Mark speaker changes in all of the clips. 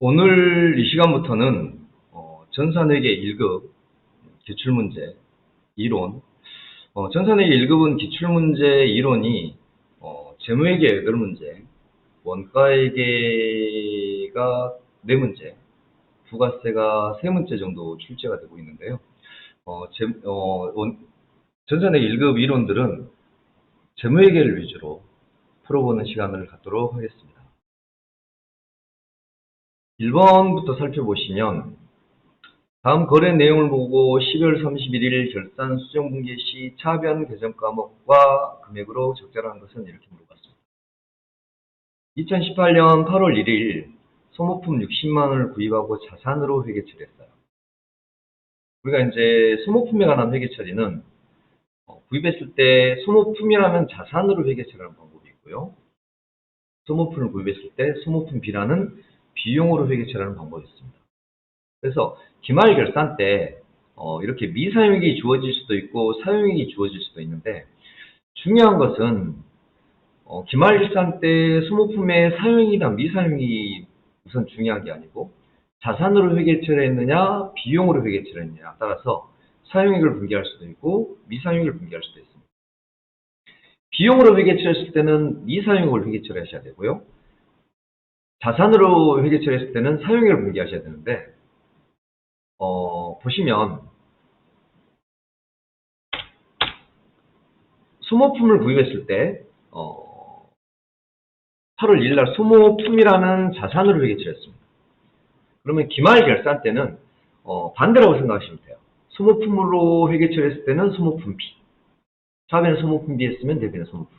Speaker 1: 오늘 이 시간부터는 전산회계 1급 기출문제 이론, 전산회계 1급은 기출문제 이론이 재무회계 8문제, 원가회계가 4문제, 부가세가 3문제 정도 출제가 되고 있는데요. 전산회계 1급 이론들은 재무회계를 위주로 풀어보는 시간을 갖도록 하겠습니다. 1번부터 살펴보시면 다음 거래 내용을 보고 12월 31일 결산 수정분기 시 차변 계정 과목과 금액으로 적절한 것은 이렇게 물어봤습니다. 2018년 8월 1일 소모품 60만 원을 구입하고 자산으로 회계 처리했어요. 우리가 이제 소모품에 관한 회계 처리는 구입했을 때 소모품이라면 자산으로 회계 처리하는 방법이 있고요. 소모품을 구입했을 때 소모품비라는 비용으로 회계 처리하는 방법이 있습니다. 그래서 기말 결산 때 이렇게 미사용액이 주어질 수도 있고 사용액이 주어질 수도 있는데, 중요한 것은 기말 결산 때 소모품의 사용액이나 미사용액이 우선 중요한 게 아니고 자산으로 회계 처리했느냐 비용으로 회계 처리했느냐에 따라서 사용액을 분기할 수도 있고 미사용액을 분기할 수도 있습니다. 비용으로 회계 처리했을 때는 미사용액을 회계 처리하셔야 되고요. 자산으로 회계 처리했을 때는 사용액을 분기하셔야 되는데, 보시면 소모품을 구입했을 때 8월 1일 날 소모품이라는 자산으로 회계 처리했습니다. 그러면 기말 결산 때는 반대라고 생각하시면 돼요. 소모품으로 회계 처리했을 때는 소모품비, 차변에 소모품비 했으면 대변에 소모품.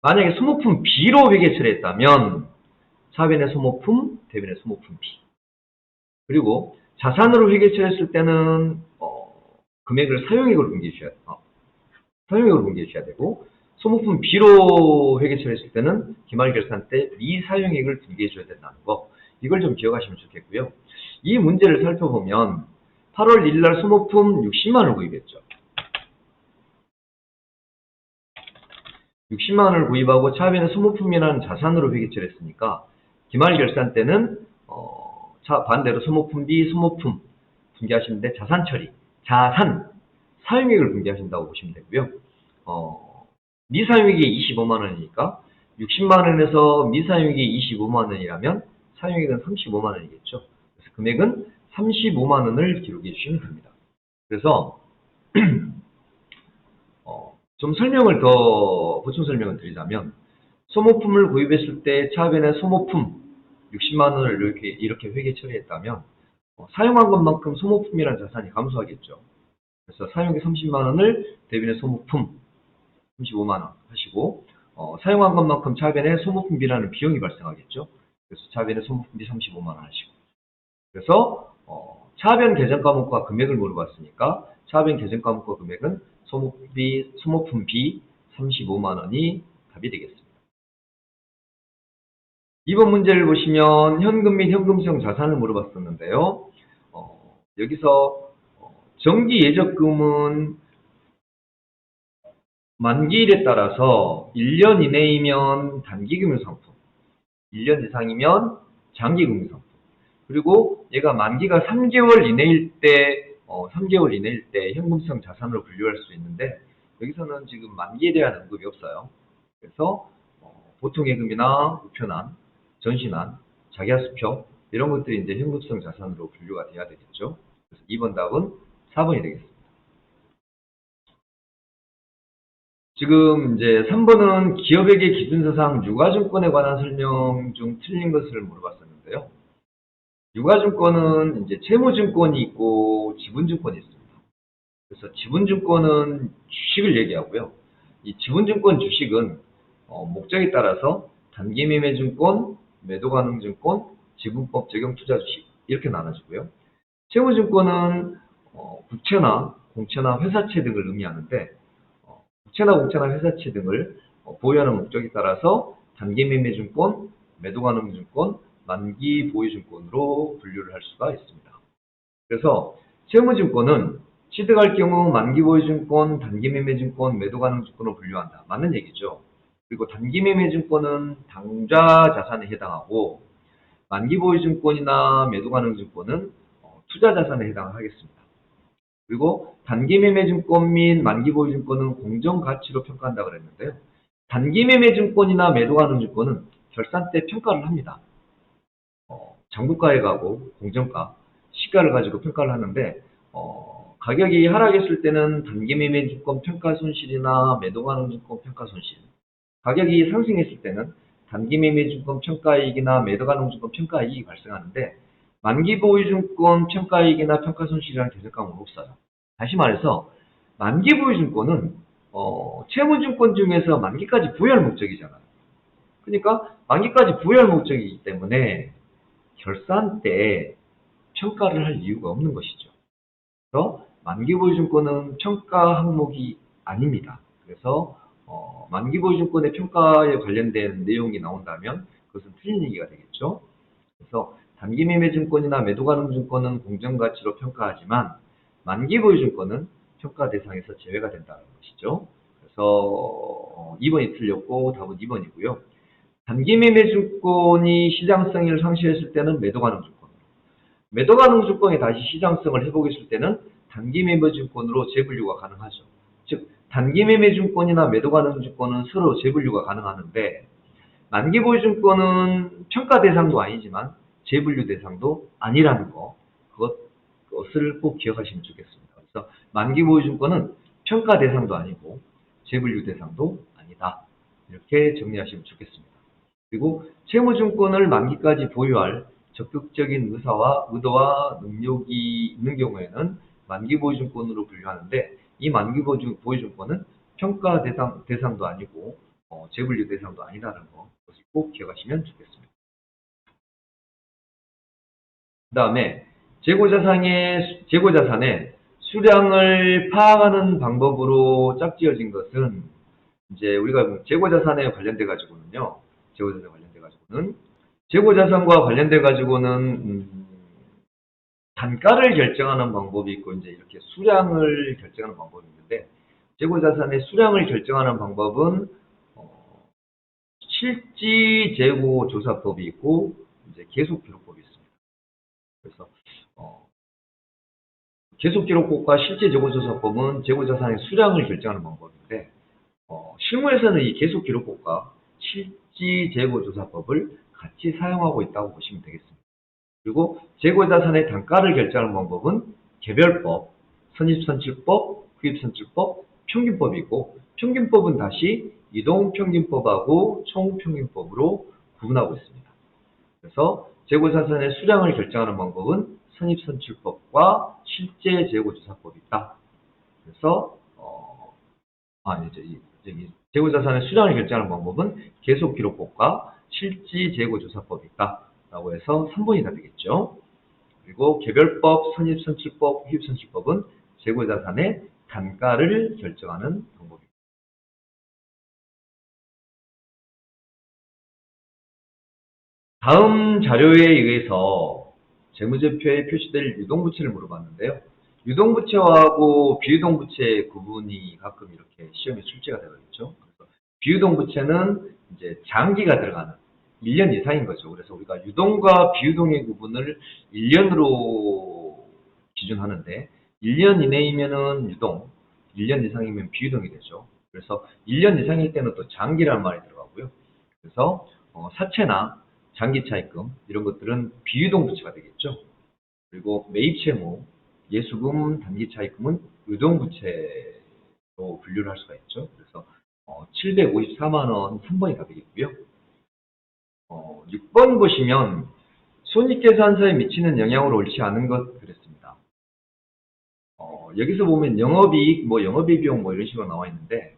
Speaker 1: 만약에 소모품비로 회계 처리했다면 차변에 소모품, 대변에 소모품비. 그리고 자산으로 회계 처리했을 때는 금액을 사용액으로 분기해 주셔야 되고, 소모품 B로 회계 처리했을 때는 기말 결산 때 미사용액을 분기해 줘야 된다는 거, 이걸 좀 기억하시면 좋겠고요. 이 문제를 살펴보면 8월 1일 날 소모품 60만 원을 구입했죠. 60만 원을 구입하고 차변에 소모품이라는 자산으로 회계 처리했으니까 기말 결산 때는 반대로 소모품 B, 소모품 분기하시는데 자산 처리, 자산, 사용액을 분기하신다고 보시면 되고요. 미사용액이 25만 원이니까 60만 원에서 미사용액이 25만 원이라면 사용액은 35만 원이겠죠. 그래서 금액은 35만 원을 기록해 주시면 됩니다. 그래서 좀 보충 설명을 드리자면, 소모품을 구입했을 때 차변에 소모품 60만 원을 이렇게 회계 처리했다면 사용한 것만큼 소모품이라는 자산이 감소하겠죠. 그래서 사용액 30만 원을 대변에 소모품 35만 원 하시고, 사용한 것만큼 차변에 소모품비라는 비용이 발생하겠죠. 그래서 차변에 소모품비 35만 원 하시고, 그래서 차변 계정 과목과 금액을 물어봤으니까 차변 계정 과목과 금액은 소모품비 35만 원이 답이 되겠습니다. 이번 문제를 보시면 현금 및 현금성 자산을 물어봤었는데요. 여기서 정기 예적금은 만기일에 따라서 1년 이내이면 단기금융상품, 1년 이상이면 장기금융상품, 그리고 얘가 만기가 3개월 이내일 때 현금성 자산으로 분류할 수 있는데, 여기서는 지금 만기에 대한 언급이 없어요. 그래서 보통예금이나 우편한, 전신한, 자기하수표 이런 것들이 이제 현금성 자산으로 분류가 돼야 되겠죠. 그래서 2번 답은 4번이 되겠습니다. 지금 이제 3번은 기업회계 기준서상 유가증권에 관한 설명 중 틀린 것을 물어봤었는데요. 유가증권은 이제 채무증권이 있고 지분증권이 있습니다. 그래서 지분증권은 주식을 얘기하고요. 이 지분증권 주식은 목적에 따라서 단기매매증권, 매도가능증권, 지분법 적용 투자주식 이렇게 나눠지고요. 채무증권은 국채나 공채나 회사채 등을 의미하는데, 국채나 공채나 회사채 등을 보유하는 목적에 따라서 단기매매증권, 매도가능증권, 만기보유증권으로 분류를 할 수가 있습니다. 그래서 채무증권은 취득할 경우 만기보유증권, 단기매매증권, 매도가능증권으로 분류한다. 맞는 얘기죠. 그리고 단기매매증권은 당좌 자산에 해당하고 만기보유증권이나 매도가능증권은 투자자산에 해당하겠습니다. 그리고 단기매매증권 및 만기보유증권은 공정가치로 평가한다고 그랬는데요. 단기매매증권이나 매도가능증권은 결산 때 평가를 합니다. 장부가에 가고 공정가, 시가를 가지고 평가를 하는데 가격이 하락했을 때는 단기매매증권 평가손실이나 매도가능증권 평가손실, 가격이 상승했을 때는 단기매매증권 평가이익이나 매도가능증권 평가이익이 발생하는데 만기보유증권 평가이익이나 평가손실이라는 개념감은 없어요. 다시 말해서 만기보유증권은 채무증권 중에서 만기까지 부여할 목적이잖아요. 그러니까 만기까지 부여할 목적이기 때문에 결산 때 평가를 할 이유가 없는 것이죠. 그래서 만기보유증권은 평가 항목이 아닙니다. 그래서 만기보유증권의 평가에 관련된 내용이 나온다면 그것은 틀린 얘기가 되겠죠. 그래서 단기매매증권이나 매도가능증권은 공정가치로 평가하지만 만기보유증권은 평가 대상에서 제외가 된다는 것이죠. 그래서 2번이 틀렸고 답은 2번이고요. 단기매매증권이 시장성을 상실했을 때는 매도가능증권, 매도가능증권이 다시 시장성을 회복했을 때는 단기매매증권으로 재분류가 가능하죠. 즉 단기매매증권이나 매도가능증권은 서로 재분류가 가능하는데 만기보유증권은 평가 대상도 아니지만 재분류 대상도 아니라는 그것을 꼭 기억하시면 좋겠습니다. 그래서 만기보유증권은 평가 대상도 아니고 재분류 대상도 아니다. 이렇게 정리하시면 좋겠습니다. 그리고 채무증권을 만기까지 보유할 적극적인 의도와 능력이 있는 경우에는 만기보유증권으로 분류하는데 이 만기보유증권은 평가 대상도 아니고 재분류 대상도 아니라는 것을 꼭 기억하시면 좋겠습니다. 그 다음에 재고자산의 수량을 파악하는 방법으로 짝지어진 것은 이제 우리가 재고자산에 관련돼 가지고는요. 재고자산과 관련돼 가지고는 단가를 결정하는 방법이 있고 이제 이렇게 수량을 결정하는 방법이 있는데 재고자산의 수량을 결정하는 방법은 실지재고조사법이 있고 이제 계속기록법이 있습니다. 그래서 계속기록법과 실지재고조사법은 재고자산의 수량을 결정하는 방법인데 실무에서는 이 계속기록법과 실지재고조사법을 같이 사용하고 있다고 보시면 되겠습니다. 그리고 재고자산의 단가를 결정하는 방법은 개별법, 선입선출법, 후입선출법, 평균법이고 평균법은 다시 이동평균법하고 총평균법으로 구분하고 있습니다. 그래서 재고자산의 수량을 결정하는 방법은 선입선출법과 실제재고조사법이 있다. 그래서 재고자산의 수량을 결정하는 방법은 계속기록법과 실지재고조사법이 있다. 라고 해서 3번이 다 되겠죠. 그리고 개별법, 선입선출법, 후입선출법은 재고자산의 단가를 결정하는 방법입니다. 다음 자료에 의해서 재무제표에 표시될 유동부채를 물어봤는데요. 유동부채하고 비유동부채의 구분이 가끔 이렇게 시험에 출제가 되겠죠. 그래서 비유동부채는 이제 장기가 들어가는 1년 이상인 거죠. 그래서 우리가 유동과 비유동의 구분을 1년으로 기준하는데 1년 이내이면은 유동, 1년 이상이면 비유동이 되죠. 그래서 1년 이상일 때는 또 장기라는 말이 들어가고요. 그래서 사채나 장기차입금 이런 것들은 비유동 부채가 되겠죠. 그리고 매입채무, 예수금, 단기차입금은 유동부채로 분류를 할 수가 있죠. 그래서 754만 원 3번이 답이겠고요. 6번 보시면 손익계산서에 미치는 영향을 옳지 않은 것 그랬습니다. 여기서 보면 영업이익, 영업이익 비용 이런 식으로 나와 있는데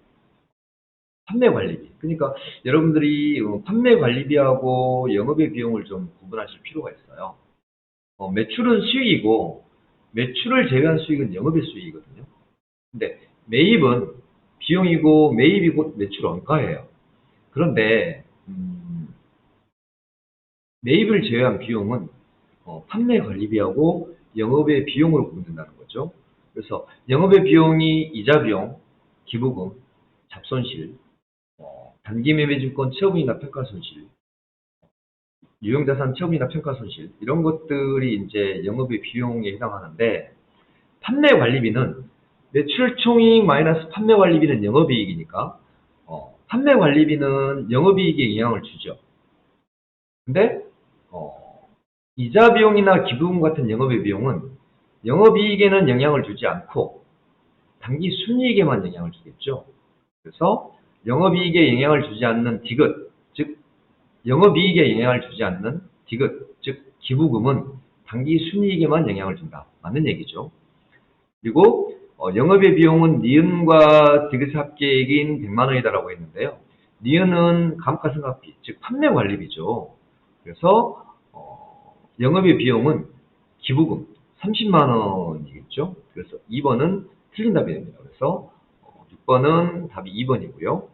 Speaker 1: 판매관리비. 그러니까 여러분들이 판매관리비하고 영업의 비용을 좀 구분하실 필요가 있어요. 매출은 수익이고 매출을 제외한 수익은 영업의 수익이거든요. 근데 매입은 비용이고 매입이 곧 매출 원가예요. 그런데 매입을 제외한 비용은 판매관리비하고 영업의 비용으로 구분된다는 거죠. 그래서 영업의 비용이 이자 비용, 기부금, 잡손실, 단기매매증권 체험이나 평가손실, 유형자산 처분이나 평가손실 이런 것들이 이제 영업의 비용에 해당하는데 판매관리비는 매출총익 마이너스 판매관리비는 영업이익이니까 판매관리비는 영업이익에 영향을 주죠. 근데 이자 비용이나 기부금 같은 영업의 비용은 영업이익에는 영향을 주지 않고 단기 순이익에만 영향을 주겠죠. 그래서 영업이익에 영향을 주지 않는 디귿, 즉 영업이익에 영향을 주지 않는 디귿, 즉 기부금은 단기 순이익에만 영향을 준다. 맞는 얘기죠. 그리고 영업의 비용은 니은과 디귿 합계액인 100만 원이다라고 했는데요. 니은은 감가상각비, 즉 판매관리비죠. 그래서 영업의 비용은 기부금 30만 원이겠죠. 그래서 2번은 틀린 답이 됩니다. 그래서 6번은 답이 2번이고요.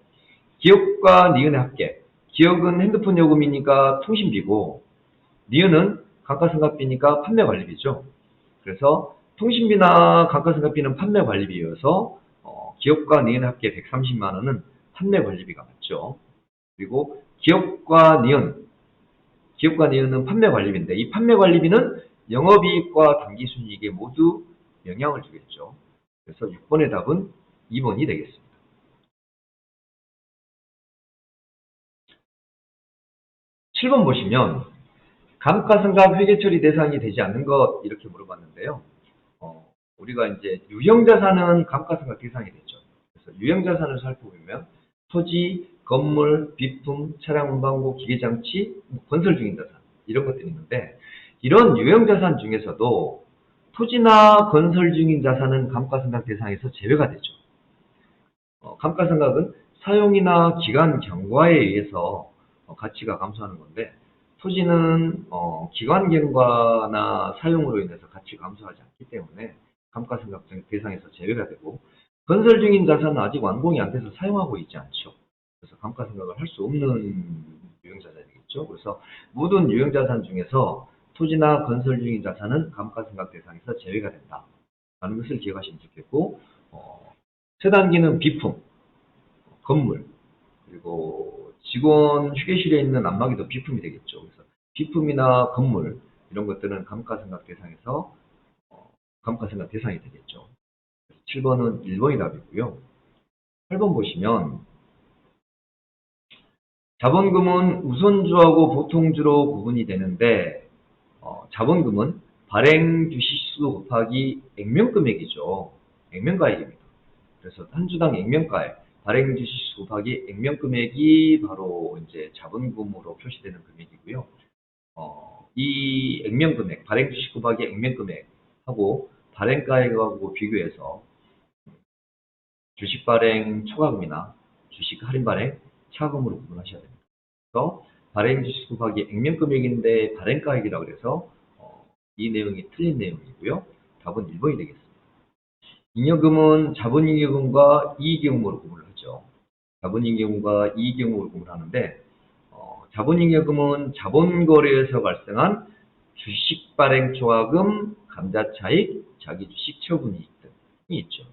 Speaker 1: 기억과 니은의 합계. 기억은 핸드폰 요금이니까 통신비고 니은은 감가상각비니까 판매관리비죠. 그래서 통신비나 감가상각비는 판매관리비여서 기업과 니은의 합계 130만 원은 판매관리비가 맞죠. 그리고 기업과 니은은 판매관리비인데 이 판매관리비는 영업이익과 단기순이익에 모두 영향을 주겠죠. 그래서 6번의 답은 2번이 되겠습니다. 7번 보시면 감가상각 회계처리 대상이 되지 않는 것 이렇게 물어봤는데요. 우리가 이제 유형자산은 감가상각 대상이 되죠. 그래서 유형자산을 살펴보면 토지, 건물, 비품, 차량 운반고, 기계장치, 건설 중인 자산 이런 것들이 있는데 이런 유형자산 중에서도 토지나 건설 중인 자산은 감가상각 대상에서 제외가 되죠. 감가상각은 사용이나 기간 경과에 의해서 가치가 감소하는 건데 토지는 기간 경과나 사용으로 인해서 가치가 감소하지 않기 때문에 감가상각 대상에서 제외가 되고 건설 중인 자산은 아직 완공이 안 돼서 사용하고 있지 않죠. 그래서 감가상각을 할 수 없는 유형자산이겠죠. 그래서 모든 유형자산 중에서 토지나 건설 중인 자산은 감가상각 대상에서 제외가 된다. 라는 것을 기억하시면 좋겠고 세 단계는 비품, 건물, 그리고 직원 휴게실에 있는 안마기도 비품이 되겠죠. 그래서 비품이나 건물 이런 것들은 감가상각 대상에서 감가상각 대상이 되겠죠. 7번은 1번이 답이고요. 8번 보시면 자본금은 우선주하고 보통주로 구분이 되는데 자본금은 발행 주식수 곱하기 액면금액이죠. 액면가액입니다. 그래서 한 주당 액면가액, 발행 주식수 곱하기 액면금액이 바로 이제 자본금으로 표시되는 금액이고요. 이 액면금액, 발행 주식 곱하기 액면금액하고 발행가액하고 비교해서 주식 발행 초과금이나 주식 할인 발행 차금으로 구분하셔야 됩니다. 그래서 발행 주식 곱하기 액면금액인데 발행가액이라고 해서 이 내용이 틀린 내용이고요. 답은 1번이 되겠습니다. 잉여금은 자본잉여금과 이익잉여금으로 구분을 하죠. 자본잉여금과 이익잉여금으로 구분하는데 자본잉여금은 자본거래에서 발생한 주식 발행 초과금, 감자차익, 자기주식 처분이익 등이 있죠.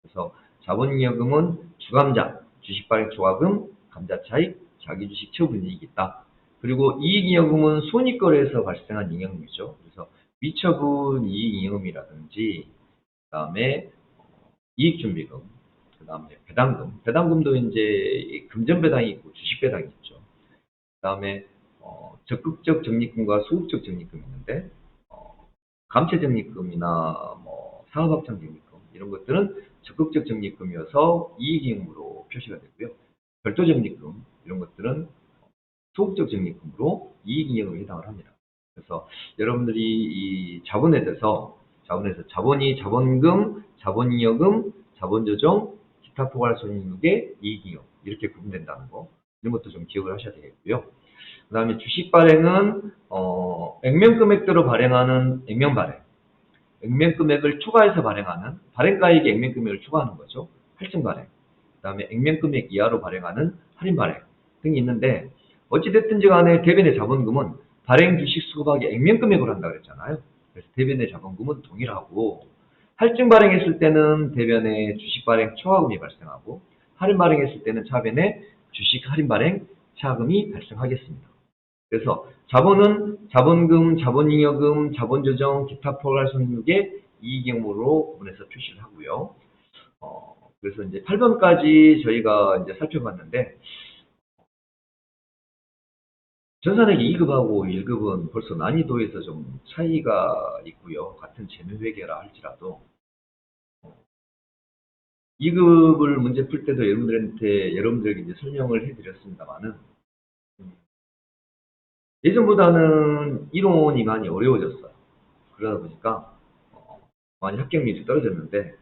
Speaker 1: 그래서 자본잉여금은 주감자, 주식 발행 초과금, 감자차익, 자기주식 처분이익이 있다. 그리고 이익잉여금은 손익거래에서 발생한 잉여금이죠. 그래서 미처분 이익잉여금이라든지 그다음에 이익준비금, 그다음에 배당금. 배당금도 이제 금전배당이 있고 주식배당이 있죠. 그다음에 적극적 적립금과 소극적 적립금이 있는데 감채적립금이나 사업합창 적립금 이런 것들은 적극적 적립금이어서 이익잉여금으로 표시가 되고요. 별도 적립금 이런 것들은 소극적 적립금으로 이익잉여금에 해당을 합니다. 그래서 여러분들이 이 자본에 대해서 자본이 자본금, 자본잉여금, 자본조정, 기타 포괄손익의 이익잉여 이렇게 구분된다는 거 이런 것도 좀 기억을 하셔야 되겠고요. 그 다음에 주식 발행은 액면금액대로 발행하는 액면발행, 액면금액을 초과해서 발행하는 발행가액이 액면금액을 초과하는 거죠. 할증발행, 그 다음에 액면금액 이하로 발행하는 할인발행 등이 있는데 어찌됐든지 간에 대변의 자본금은 발행 주식수 곱하기 액면금액으로 한다고 그랬잖아요. 그래서 대변의 자본금은 동일하고 할증 발행했을 때는 대변의 주식 발행 초과금이 발생하고 할인 발행했을 때는 차변의 주식 할인 발행 차금이 발생하겠습니다. 그래서 자본은 자본금, 자본잉여금, 자본조정, 기타 포괄손익의 이익행모로 구분해서 표시를 하고요. 그래서 이제 8번까지 저희가 이제 살펴봤는데, 전산회계 2급하고 1급은 벌써 난이도에서 좀 차이가 있고요. 같은 재무회계라 할지라도 2급을 문제 풀 때도 여러분들에게 이제 설명을 해드렸습니다만은 예전보다는 이론이 많이 어려워졌어요. 그러다 보니까 많이 합격률이 떨어졌는데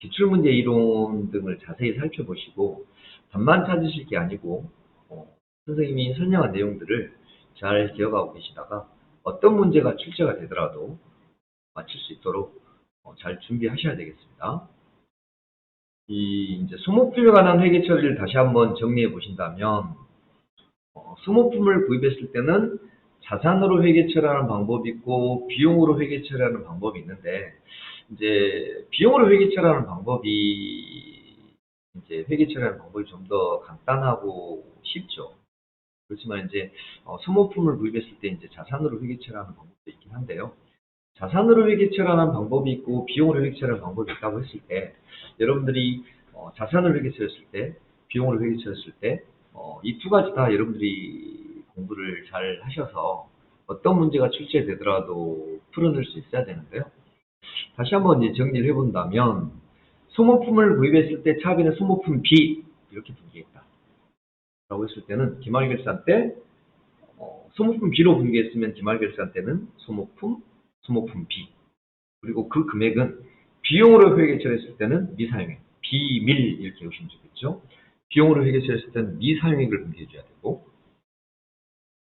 Speaker 1: 기출문제 이론 등을 자세히 살펴보시고 답만 찾으실 게 아니고 선생님이 설명한 내용들을 잘 기억하고 계시다가 어떤 문제가 출제가 되더라도 맞출 수 있도록 잘 준비하셔야 되겠습니다. 이제 소모품에 관한 회계 처리를 다시 한번 정리해 보신다면 소모품을 구입했을 때는 자산으로 회계 처리하는 방법이 있고 비용으로 회계 처리하는 방법이 있는데 이제 비용으로 회계 처리하는 방법이 이제 회계 처리하는 방법이 좀 더 간단하고 쉽죠. 그렇지만 이제 소모품을 구입했을 때 이제 자산으로 회계 처리하는 방법도 있긴 한데요. 자산으로 회계 처리하는 방법이 있고 비용으로 회계 처리하는 방법이 있다고 했을 때 여러분들이 자산으로 회계 처리했을 때 비용으로 회계 처리했을 때 이 두 가지 다 여러분들이 공부를 잘 하셔서 어떤 문제가 출제되더라도 풀어낼 수 있어야 되는데요. 다시 한번 이제 정리를 해본다면 소모품을 구입했을 때 차비는 소모품 B 이렇게 분기했다 라고 했을 때는 기말결산 때 소모품 B로 분기했으면 기말결산 때는 소모품 B 그리고 그 금액은 비용으로 회계 처리했을 때는 미사용액 비밀 이렇게 보시면 좋겠죠. 비용으로 회계 처리했을 때는 미사용액을 분기해줘야 되고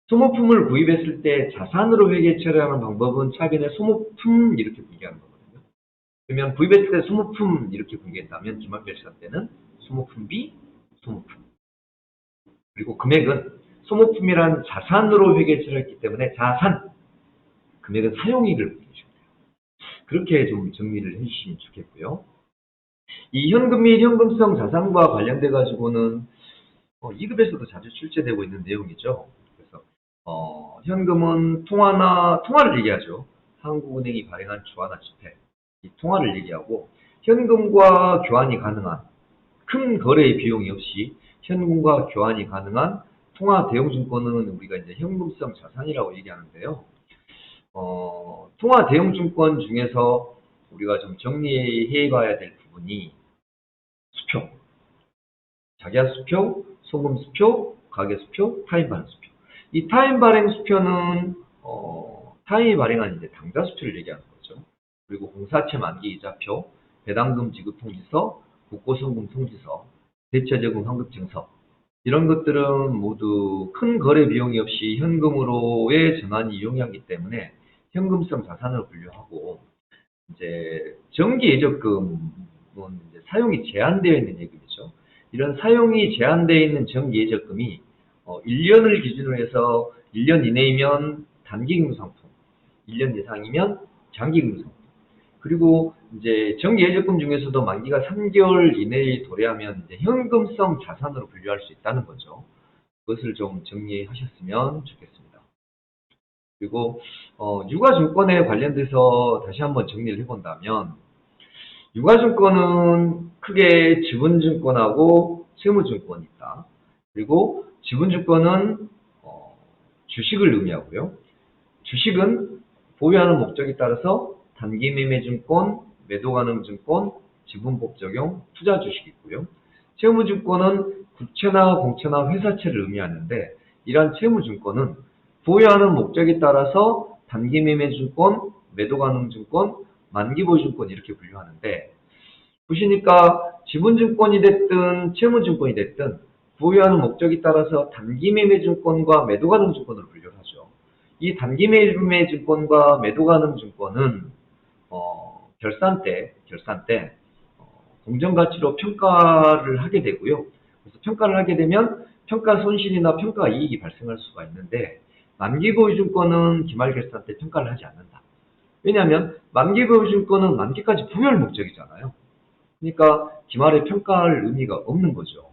Speaker 1: 소모품을 구입했을 때 자산으로 회계 처리하는 방법은 차비는 소모품 이렇게 분기하는 거거든요. 그러면 구입했을 때 소모품 이렇게 분기했다면 기말결산 때는 소모품 B, 소모품 그리고 금액은 소모품이란 자산으로 회계 처리했기 때문에 자산 금액은 사용액을 분기해줘야 돼요. 그렇게 좀 정리를 해주시면 좋겠고요. 이 현금 및 현금성 자산과 관련돼 가지고는 2급에서도 자주 출제되고 있는 내용이죠. 그래서 현금은 통화를 얘기하죠. 한국은행이 발행한 주화나 지폐 이 통화를 얘기하고 현금과 교환이 가능한 큰 거래의 비용이 없이 현금과 교환이 가능한 통화 대용증권은 우리가 이제 현금성 자산이라고 얘기하는데요. 통화 대용증권 중에서 우리가 좀 정리해 봐야 될 부분이 수표, 자기야 수표, 소금 수표, 가계 수표, 타인 발행 수표. 이 타인 발행 수표는 타인이 발행한 이제 당좌 수표를 얘기하는 거죠. 그리고 공사채 만기 이자표, 배당금 지급 통지서, 국고선금 통지서, 대체저금 환급 증서 이런 것들은 모두 큰 거래 비용이 없이 현금으로의 전환이 용이하기 때문에 현금성 자산으로 분류하고 이제 정기 예적금은 이제 사용이 제한되어 있는 예금이죠. 이런 사용이 제한되어 있는 정기 예적금이 1년을 기준으로 해서 1년 이내이면 단기금 상품, 1년 이상이면 장기금 상품. 그리고 이제 정기 예적금 중에서도 만기가 3개월 이내에 도래하면 이제 현금성 자산으로 분류할 수 있다는 거죠. 그것을 좀 정리하셨으면 좋겠습니다. 그리고 유가증권에 관련돼서 다시 한번 정리를 해본다면 유가증권은 크게 지분증권하고 채무증권이 있다. 그리고 지분증권은 주식을 의미하고요. 주식은 보유하는 목적에 따라서 단기매매증권, 매도가능증권, 지분법 적용, 투자주식이 있고요. 채무증권은 국채나 공채나 회사채를 의미하는데 이러한 채무증권은 보유하는 목적에 따라서 단기매매증권, 매도가능증권, 만기보유증권 이렇게 분류하는데 보시니까 지분증권이 됐든 채무증권이 됐든 보유하는 목적에 따라서 단기매매증권과 매도가능증권으로 분류를 하죠. 이 단기매매증권과 매도가능증권은 결산 때 공정가치로 평가를 하게 되고요. 그래서 평가를 하게 되면 평가 손실이나 평가 이익이 발생할 수가 있는데 만기보유증권은 기말결산 때 평가를 하지 않는다. 왜냐하면 만기보유증권은 만기까지 보유할 목적이잖아요. 그러니까 기말에 평가할 의미가 없는 거죠.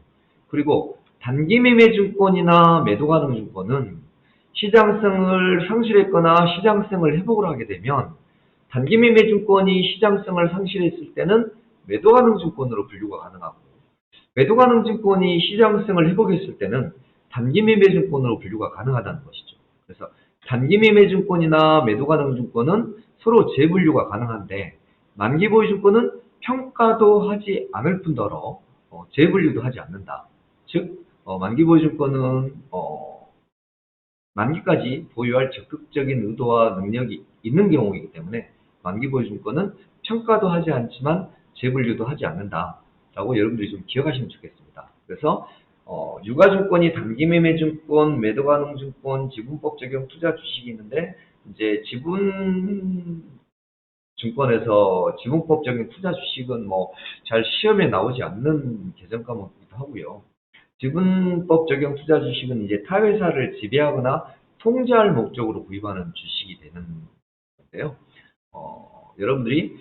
Speaker 1: 그리고 단기매매증권이나 매도가능증권은 시장성을 상실했거나 시장성을 회복을 하게 되면 단기 매매 증권이 시장성을 상실했을 때는 매도 가능 증권으로 분류가 가능하고 매도 가능 증권이 시장성을 회복했을 때는 단기 매매 증권으로 분류가 가능하다는 것이죠. 그래서 단기 매매 증권이나 매도 가능 증권은 서로 재분류가 가능한데 만기 보유 증권은 평가도 하지 않을 뿐더러 재분류도 하지 않는다. 즉 만기 보유 증권은 만기까지 보유할 적극적인 의도와 능력이 있는 경우이기 때문에 만기 보유 증권은 평가도 하지 않지만 재분류도 하지 않는다라고 여러분들이 좀 기억하시면 좋겠습니다. 그래서 유가증권이 단기 매매 증권, 매도 가능 증권, 지분법 적용 투자 주식이 있는데 이제 지분 증권에서 지분법 적용 투자 주식은 뭐 잘 시험에 나오지 않는 개정 과목이기도 하고요. 지분법 적용 투자 주식은 이제 타회사를 지배하거나 통제할 목적으로 구입하는 주식이 되는 건데요. 여러분들이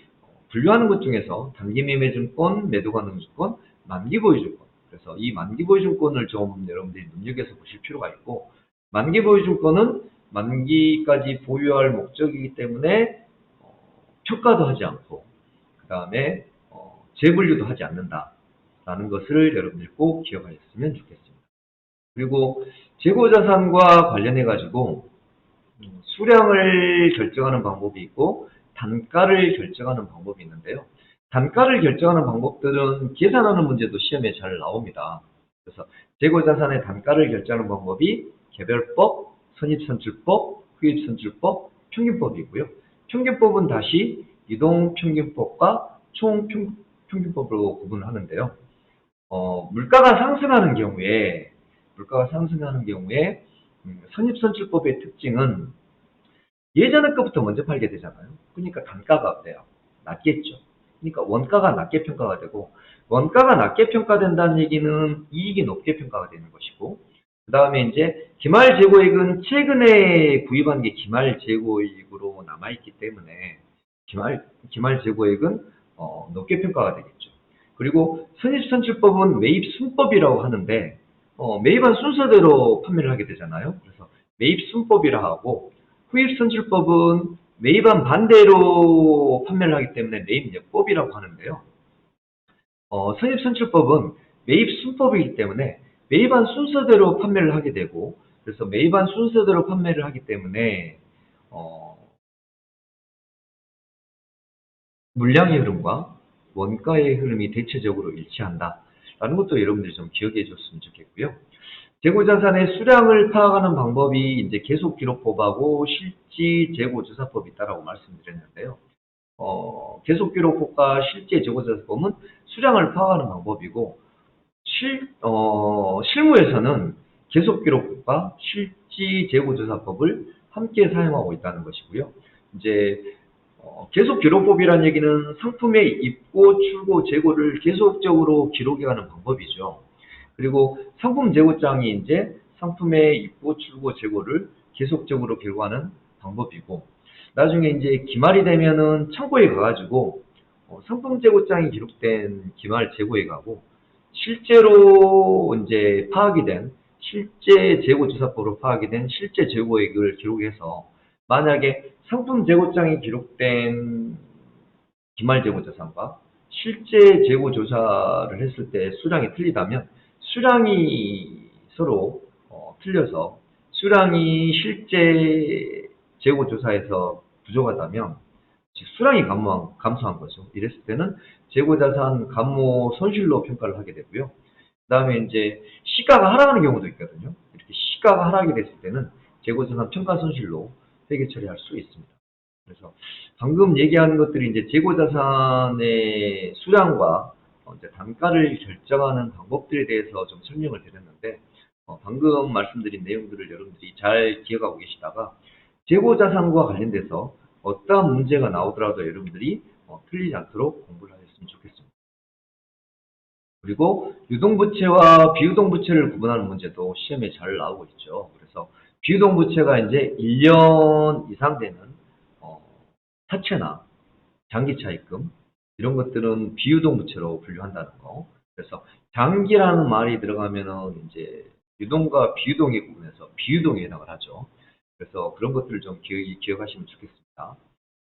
Speaker 1: 분류하는 것 중에서 단기 매매 증권, 매도 가능 증권, 만기 보유 증권. 그래서 이 만기 보유 증권을 좀 여러분들이 눈여겨서 보실 필요가 있고, 만기 보유 증권은 만기까지 보유할 목적이기 때문에 평가도 하지 않고, 그 다음에 재분류도 하지 않는다라는 것을 여러분들이 꼭 기억하셨으면 좋겠습니다. 그리고 재고자산과 관련해 가지고 수량을 결정하는 방법이 있고 단가를 결정하는 방법이 있는데요. 단가를 결정하는 방법들은 계산하는 문제도 시험에 잘 나옵니다. 그래서 재고자산의 단가를 결정하는 방법이 개별법, 선입선출법, 후입선출법, 평균법이고요. 평균법은 다시 이동평균법과 총평균법으로 구분하는데요. 물가가 상승하는 경우에 선입선출법의 특징은 예전의 것부터 먼저 팔게 되잖아요. 그러니까 단가가 어때요? 낮겠죠. 그러니까 원가가 낮게 평가가 되고 원가가 낮게 평가된다는 얘기는 이익이 높게 평가가 되는 것이고 그 다음에 이제 기말 재고액은 최근에 구입한 게 기말 재고액으로 남아있기 때문에 기말 재고액은 높게 평가가 되겠죠. 그리고 선입선출법은 매입 순법이라고 하는데 매입한 순서대로 판매를 하게 되잖아요. 그래서 매입 순법이라 하고 후입선출법은 매입한 반대로 판매를 하기 때문에 매입역법이라고 하는데요. 선입선출법은 매입 순법이기 때문에 매입한 순서대로 판매를 하게 되고 그래서 매입한 순서대로 판매를 하기 때문에 물량의 흐름과 원가의 흐름이 대체적으로 일치한다라는 것도 여러분들이 좀 기억해 줬으면 좋겠고요. 재고자산의 수량을 파악하는 방법이 이제 계속기록법하고 실지재고조사법이 있다라고 말씀드렸는데요. 계속기록법과 실제재고조사법은 수량을 파악하는 방법이고 실무에서는 계속기록법과 실지재고조사법을 함께 사용하고 있다는 것이고요. 이제 계속기록법이라는 얘기는 상품의 입고, 출고, 재고를 계속적으로 기록해가는 방법이죠. 그리고 상품 재고장이 이제 상품의 입고, 출고, 재고를 계속적으로 기록하는 방법이고, 나중에 이제 기말이 되면은 창고에 가가지고 상품 재고장이 기록된 기말 재고에 가고, 실제로 이제 파악이 된 실제 재고조사법으로 파악이 된 실제 재고액을 기록해서 만약에 상품 재고장이 기록된 기말 재고자산과 실제 재고조사를 했을 때 수량이 틀리다면 수량이 서로 틀려서 수량이 실제 재고조사에서 부족하다면 즉 수량이 감소한 거죠. 이랬을 때는 재고자산 감모 손실로 평가를 하게 되고요. 그 다음에 이제 시가가 하락하는 경우도 있거든요. 이렇게 시가가 하락이 됐을 때는 재고자산 평가 손실로 회계 처리할 수 있습니다. 그래서 방금 얘기하는 것들이 이제 재고자산의 수량과 이제 단가를 결정하는 방법들에 대해서 좀 설명을 드렸는데 방금 말씀드린 내용들을 여러분들이 잘 기억하고 계시다가 재고자산과 관련돼서 어떠한 문제가 나오더라도 여러분들이 틀리지 않도록 공부를 하셨으면 좋겠습니다. 그리고 유동부채와 비유동부채를 구분하는 문제도 시험에 잘 나오고 있죠. 그래서 비유동부채가 이제 1년 이상 되는 사채나 장기차입금 이런 것들은 비유동부채로 분류한다는 거. 그래서 장기라는 말이 들어가면은 이제 유동과 비유동의 구분에서 비유동에 해당을 하죠. 그래서 그런 것들을 좀 기억하시면 좋겠습니다.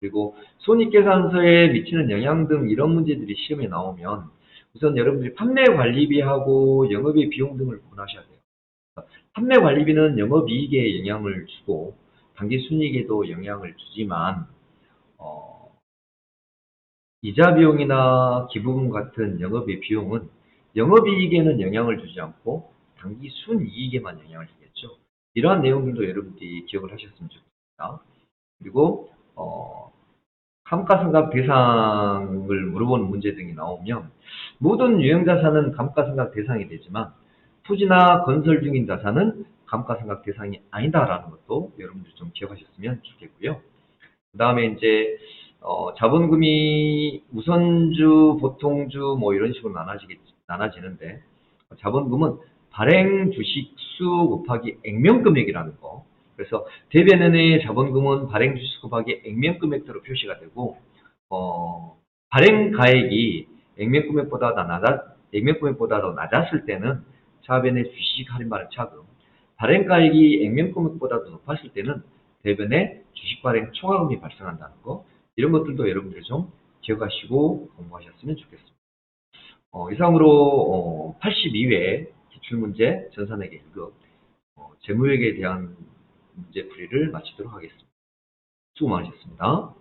Speaker 1: 그리고 손익계산서에 미치는 영향 등 이런 문제들이 시험에 나오면 우선 여러분들이 판매관리비하고 영업의 비용 등을 구분하셔야 돼요. 판매관리비는 영업이익에 영향을 주고 당기순이익에도 영향을 주지만 이자 비용이나 기부금 같은 영업의 비용은 영업이익에는 영향을 주지 않고 당기순이익에만 영향을 주겠죠. 이러한 내용들도 여러분들이 기억을 하셨으면 좋겠습니다. 그리고 감가상각 대상을 물어보는 문제 등이 나오면 모든 유형자산은 감가상각 대상이 되지만 토지나 건설 중인 자산은 감가상각 대상이 아니다라는 것도 여러분들 좀 기억하셨으면 좋겠고요. 그 다음에 이제 자본금이 우선주, 보통주 뭐 이런 식으로 나눠지는데 자본금은 발행 주식 수 곱하기 액면금액이라는 거. 그래서 대변인의 자본금은 발행 주식 곱하기 액면금액대로 표시가 되고 발행 가액이 액면금액보다 더 낮았을 때는 자변의 주식 할인 발행 차금, 발행 가액이 액면금액보다 더 높았을 때는 대변의 주식 발행 초과금이 발생한다는 거. 이런 것들도 여러분들이 좀 기억하시고 공부하셨으면 좋겠습니다. 이상으로 82회 기출문제 전산회계 1급 재무회계에 대한 문제풀이를 마치도록 하겠습니다. 수고 많으셨습니다.